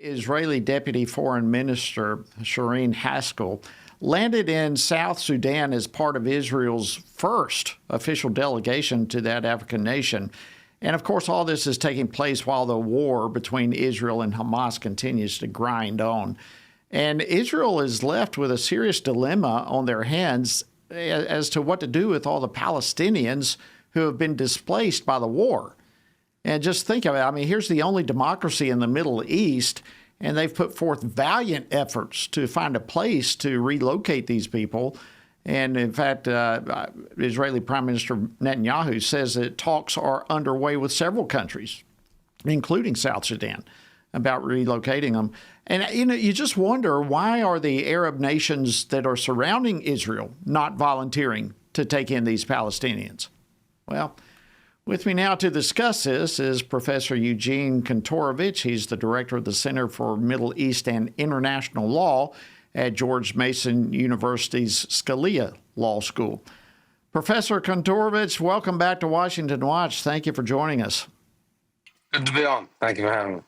Israeli Deputy Foreign Minister Shireen Haskell landed in South Sudan as part of Israel's first official delegation to that African nation. And of course, all this is taking place while the war between Israel and Hamas continues to grind on. And Israel is left with a serious dilemma on their hands as to what to do with all the Palestinians who have been displaced by the war. And just think of it. I mean, here's the only democracy in the Middle East, and they've put forth valiant efforts to find a place to relocate these people. And in fact, Israeli Prime Minister Netanyahu says that talks are underway with several countries, including South Sudan, about relocating them. And, you just wonder, why are the Arab nations that are surrounding Israel not volunteering to take in these Palestinians? Well, with me now to discuss this is Professor Eugene Kontorovich. He's the director of the Center for Middle East and International Law at George Mason University's Scalia Law School. Professor Kontorovich, welcome back to Washington Watch. Thank you for joining us. Good to be on. Thank you for having me.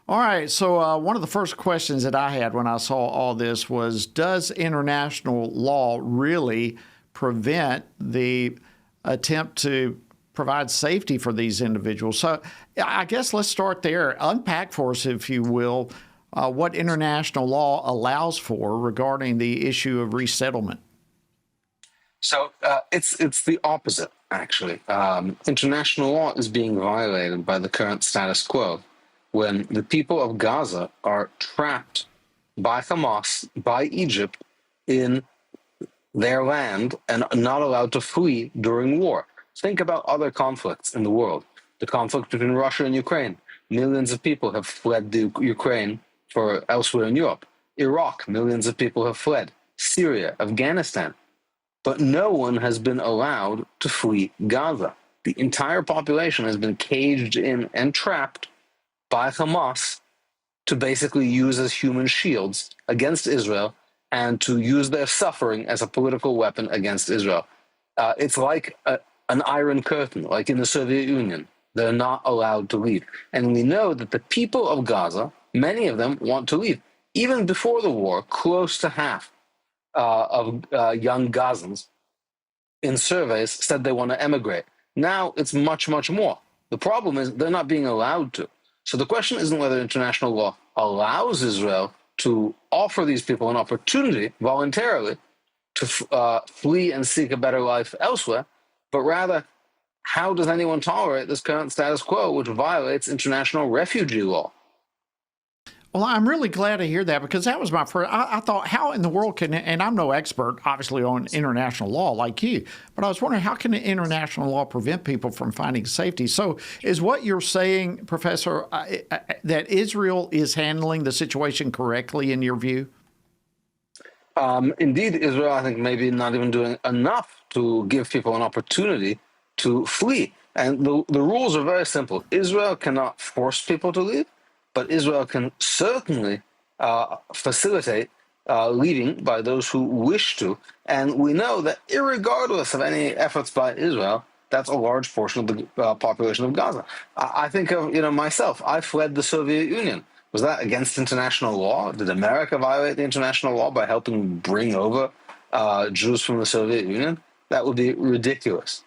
All right, so one of the first questions that I had when I saw all this was, does international law really prevent the attempt to provide safety for these individuals? So I guess let's start there. Unpack for us, if you will, what international law allows for regarding the issue of resettlement. So it's the opposite, actually. International law is being violated by the current status quo when the people of Gaza are trapped by Hamas, by Egypt, in their land and not allowed to flee during war. Think about other conflicts in the world. The conflict between Russia and Ukraine. Millions of people have fled the Ukraine for elsewhere in Europe. Iraq, millions of people have fled. Syria, Afghanistan. But no one has been allowed to flee Gaza. The entire population has been caged in and trapped by Hamas to basically use as human shields against Israel and to use their suffering as a political weapon against Israel. It's like an iron curtain, like in the Soviet Union. They're not allowed to leave. And we know that the people of Gaza, many of them want to leave. Even before the war, close to half of young Gazans in surveys said they want to emigrate. Now it's much, much more. The problem is they're not being allowed to. So the question isn't whether international law allows Israel to offer these people an opportunity voluntarily to flee and seek a better life elsewhere, but rather, how does anyone tolerate this current status quo, which violates international refugee law? Well, I'm really glad to hear that, because that was my first. I thought, how in the world can, and I'm no expert, obviously, on international law like you, but I was wondering, how can international law prevent people from finding safety? So is what you're saying, Professor, that Israel is handling the situation correctly in your view? Indeed, Israel, I think, maybe not even doing enough to give people an opportunity to flee. And the rules are very simple. Israel cannot force people to leave, but Israel can certainly facilitate leaving by those who wish to. And we know that irregardless of any efforts by Israel, that's a large portion of the population of Gaza. I think of myself. I fled the Soviet Union. Was that against international law? Did America violate the international law by helping bring over Jews from the Soviet Union? That would be ridiculous.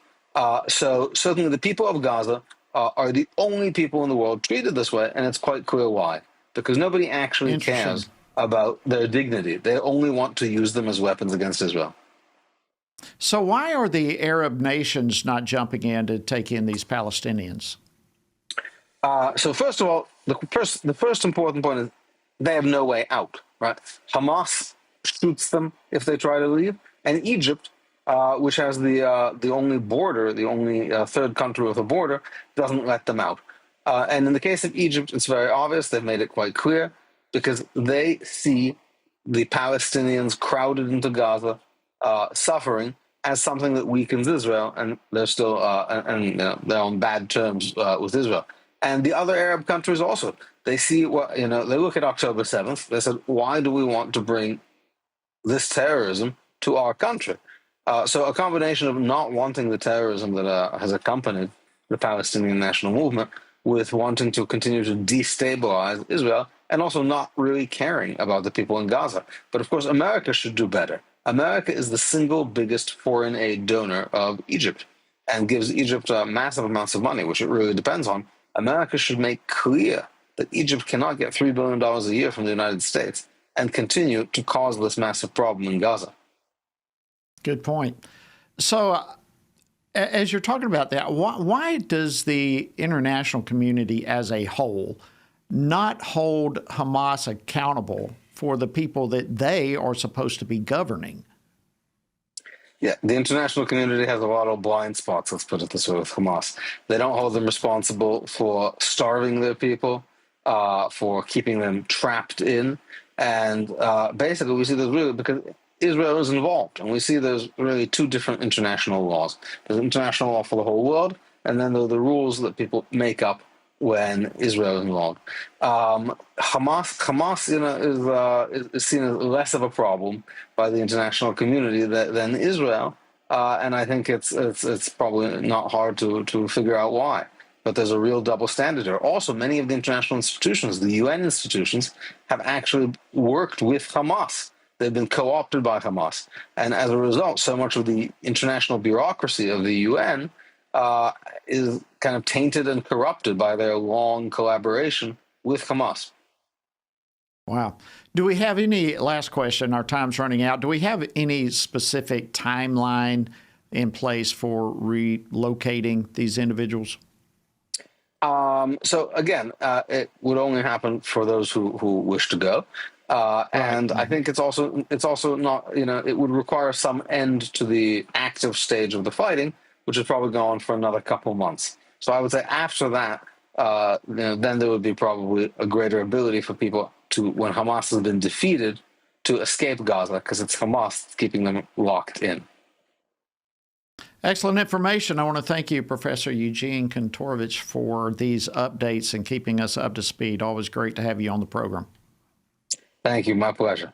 So certainly the people of Gaza are the only people in the world treated this way, and it's quite clear why. Because nobody actually cares about their dignity. They only want to use them as weapons against Israel. So why are the Arab nations not jumping in to take in these Palestinians? So first of all, the first important point is they have no way out, right? Hamas shoots them if they try to leave, and Egypt, which has the only border, the only third country with a border, doesn't let them out. And in the case of Egypt, it's very obvious. They've made it quite clear because they see the Palestinians crowded into Gaza, suffering, as something that weakens Israel, and they're still they're on bad terms with Israel. And the other Arab countries also, they see they look at October 7th. They said, why do we want to bring this terrorism to our country? So a combination of not wanting the terrorism that has accompanied the Palestinian national movement, with wanting to continue to destabilize Israel and also not really caring about the people in Gaza. But of course, America should do better. America is the single biggest foreign aid donor of Egypt and gives Egypt massive amounts of money, which it really depends on. America should make clear that Egypt cannot get $3 billion a year from the United States and continue to cause this massive problem in Gaza. Good point. So, as you're talking about that, why does the international community as a whole not hold Hamas accountable for the people that they are supposed to be governing? Yeah, the international community has a lot of blind spots, let's put it this way, with Hamas. They don't hold them responsible for starving their people, for keeping them trapped in. And basically, we see this really because Israel is involved. And we see there's really two different international laws. There's international law for the whole world, and then there are the rules that people make up when Israel is involved. Hamas, is seen as less of a problem by the international community than Israel, and I think it's probably not hard to figure out why. But there's a real double standard here. Also, many of the international institutions, the UN institutions, have actually worked with Hamas. They've been co-opted by Hamas, and as a result, so much of the international bureaucracy of the UN is kind of tainted and corrupted by their long collaboration with Hamas. Wow. Do we have any, last question, our time's running out, do we have any specific timeline in place for relocating these individuals? So again, it would only happen for those who wish to go. And I think it's also not, it would require some end to the active stage of the fighting, which is probably going on for another couple of months. So I would say after that, then there would be probably a greater ability for people to, when Hamas has been defeated, to escape Gaza, because it's Hamas that's keeping them locked in. Excellent information. I want to thank you, Professor Eugene Kontorovich, for these updates and keeping us up to speed. Always great to have you on the program. Thank you. My pleasure.